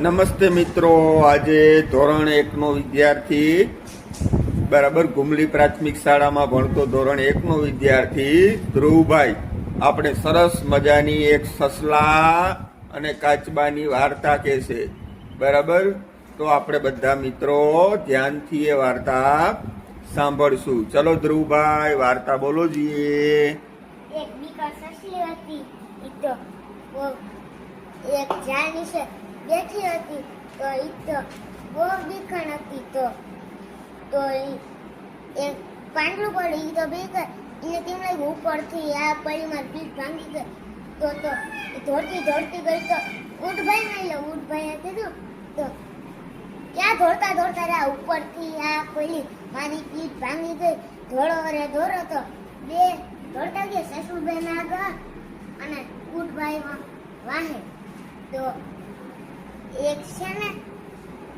નમસ્તે મિત્રો, આજે ધોરણ 1 નો વિદ્યાર્થી બરાબર ગુમલી પ્રાથમિક શાળામાં ભણતો ધોરણ 1 નો વિદ્યાર્થી ધ્રુવભાઈ આપણે સરસ મજાની એક સસલા અને કાચબાની વાર્તા કહેશે. બરાબર, તો આપણે બધા મિત્રો ધ્યાનથી એ વાર્તા સાંભળશું. ચલો ધ્રુવભાઈ, વાર્તા બોલો જીએ. એક બીકર સસલી હતી. તો એક ઝાડ નીચે બેઠી હતી. તો બહુ બીકણ હતી. તો એક પાંડલું પડ્યું. તો બીકર એને તેમ લાગ્યું ઉપરથી આ પડી મારી પીઠ ભાંગી ગઈ. તો દોડતી ગઈ. તો ઊંટભાઈ મળ્યો. ઊંટભાઈએ કીધું તો ક્યાં દોડતા રહ્યા, ઉપરથી આ પડી મારી પીઠ ભાંગી ગઈ. દોડો તો બે દોડતા ગયા. સસુબેન આગળ અને ઊંટભાઈ વાહે. તો એક છે ને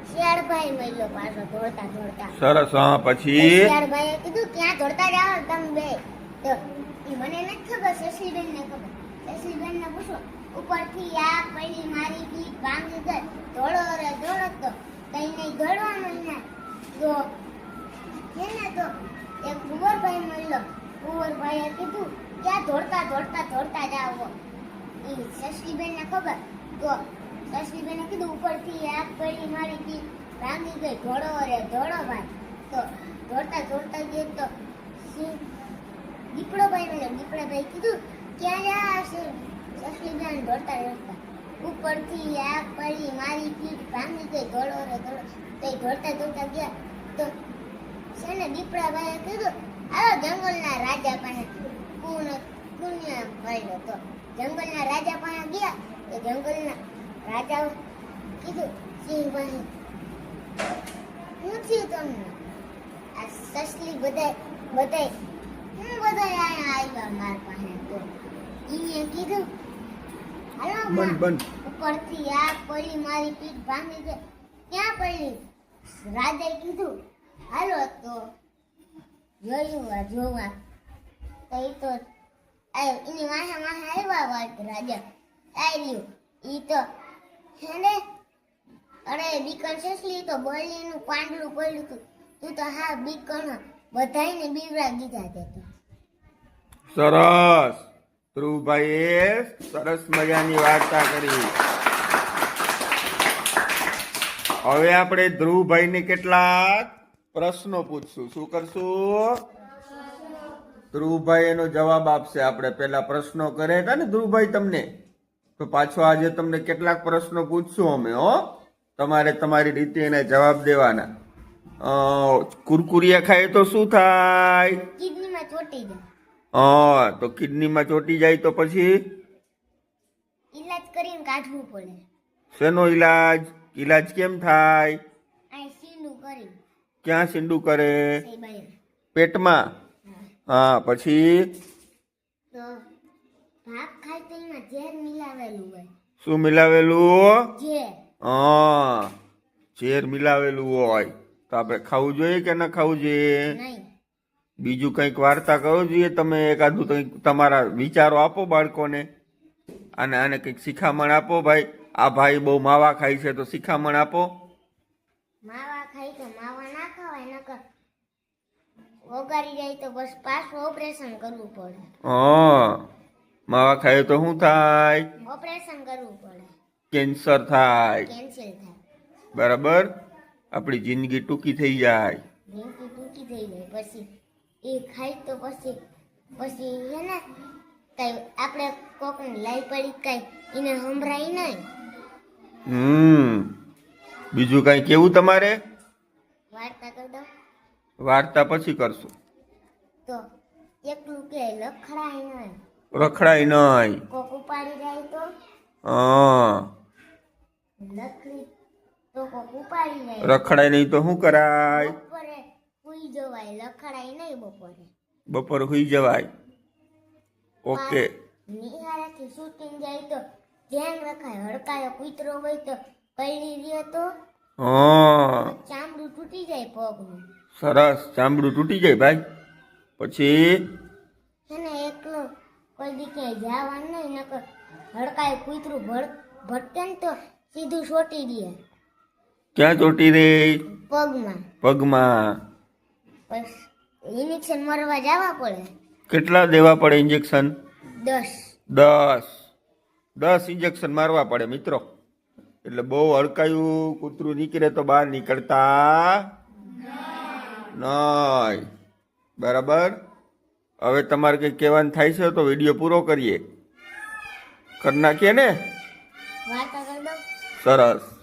શિયાળભાઈ મળ્યો પાછો દોડતા. સરસ. હા, પછી શિયાળભાઈએ કીધું ક્યાં દોડતા જાઓ તમે બે. તો એ મને નથી ખબર, સસલીબેન ને ખબર. સસલીબેન ને પૂછો ઉપરથી આ પડી મારી પીઠ ભાંગી ગઈ. દોડો તો કઈ નહીં દોડવાનું ને. તો છે ને તો એક કુંવરભાઈ મળ્યો. કુંવરભાઈએ કીધું ક્યાં દોડતા જાઓ. એ સસલીબેન ને ખબર. તો સસલીબેને કીધું ઉપરથી આગ પડી મારી પીઠ ભાંગી ગઈ. દોડો ભાઈ. તો દોડતા ગયા. તો દીપડોભાઈ મળ્યો. દીપડાભાઈ કીધું ક્યાં જા છે. સસલીબેન દોડતા ઉપરથી આગ પડી મારી પીઠ ભાંગી ગઈ. દોડો તો દોડતા ગયા. તો છે ને દીપડાભાઈએ કીધું હાલો જંગલના રાજા પાસે પુણ્ય મળ્યો. તો જંગલના રાજા પાસે ગયા. તો જંગલના રાજા કીધું સિંહભાઈ શું થયું તમને? આ સસલી બધા અહીંયા આવ્યા માર પાસે. તો એને કીધું હાલો ઉપરથી આગ પડી મારી પીઠ ભાંગી ગઈ. ક્યાં પડી? રાજાએ કીધું હાલો તો જોવા. તો એની વાહે આવ્યા રાજા આવ્યું. ઈ તો છે ને અરે બીકણ સસલી તો બળીનું પાંડલું પડ્યું હતું. તું તો હા બીકણ બધાયને બીવરા દીધા તે. સરસ. ધ્રુવભાઈએ સરસ મજાની વાર્તા કરી. હવે આપણે ધ્રુવભાઈને કેટલાક પ્રશ્નો પૂછશું. શું કરશું? ધ્રુવભાઈ એનો જવાબ આપશે. આપણે પેલા પ્રશ્નો કર્યા હતા ને ધ્રુવભાઈ તમને, તો પાછો આજે તમને કેટલાક પ્રશ્નો પૂછશું અમે. તમારે તમારી રીતે એને જવાબ દેવાના. કુરકુરિયા ખાય તો શું થાય? કિડનીમાં ચોટી જાય. તો કિડનીમાં ચોટી જાય તો પછી ઈલાજ કરીને કાઢવું પડે. શેનો ઈલાજ? ઈલાજ કેમ થાય? સીંડું કરી. ક્યાં સીંડું કરે? પેટમાં. હા, પછી તો ભાત ખાય તો એમાં ઝેર મિલાવેલું હોય. શું મિલાવેલું? ઝેર. ઝેર મિલાવેલું હોય તો આપણે ખાવું જોઈએ કે ના ખાવું જોઈએ? નહીં. બીજું કંઈક વાર્તા કહો જોઈએ તમે. એકાદું કંઈક તમારા વિચારો આપો બાળકોને. આને કંઈક શિખામણ આપો. ભાઈ આ ભાઈ બહુ માવા ખાય છે તો શિખામણ આપો. માવા ખાય તો માવા ના ખવાય, નકર ઓગારી જાય તો બસ પાછું ઓપરેશન કરવું પડે. માવા ખાય તો શું થાય? ઓપરેશન કરવું પડે. કેન્સર થાય. કેન્સર થાય. બરાબર, આપણી જિંદગી ટૂંકી થઈ જાય. જિંદગી ટૂંકી થઈ જાય. પછી એ ખાય તો પછી હે ને કઈ આપણે કોકને લાઈ પડી કઈ એને સંભળાય નહીં. બીજું કઈ કેવું તમારે? વાર્તા કરી દો. વાર્તા પછી કરશું. તો એકલું કે લખડાય નહીં. રખડાય નહીં. કોક ઉપાડી જાય તો લખડી તો કોક ઉપાડી જાય. રખડાય નહીં તો શું કરાય? બપોરે સુઈ જવાય. લખડાય નહીં બપોરે. બપોર સુઈ જવાય. ઓકે. નિહાળેથી શૂટિંગ જાય તો ધ્યાન રખાય. હડકાયો કૂતરો હોય તો પડી રહ્યો તો ચામડું તૂટી જાય પગનું. સરસ. ચામડું તૂટી જાય ભાઈ. પછી છે ને એકલો કોઈ દી ક્યાંય જવાનું નહીં, નકર હડકાય કૂતરું ભટકે ને તો સીધું છોટી દે ક્યાં ચોટી રે? પગમાં. પગમાં. પછી ઇન્જેક્શન મારવા જવા પડે. કેટલા દેવા પડે ઇન્જેક્શન? 10. 10 ઇન્જેક્શન મારવા પડે મિત્રો. એટલે બહુ હડકાયું કૂતરું નીકળે તો બહાર નીકળતા નહીં. બરાબર. હવે તમારે કંઈ કહેવાનું થાય છે તો વિડીયો પૂરો કરીએ. કરી નાખીએ ને? વાર્તા કરી દઉં. સરસ.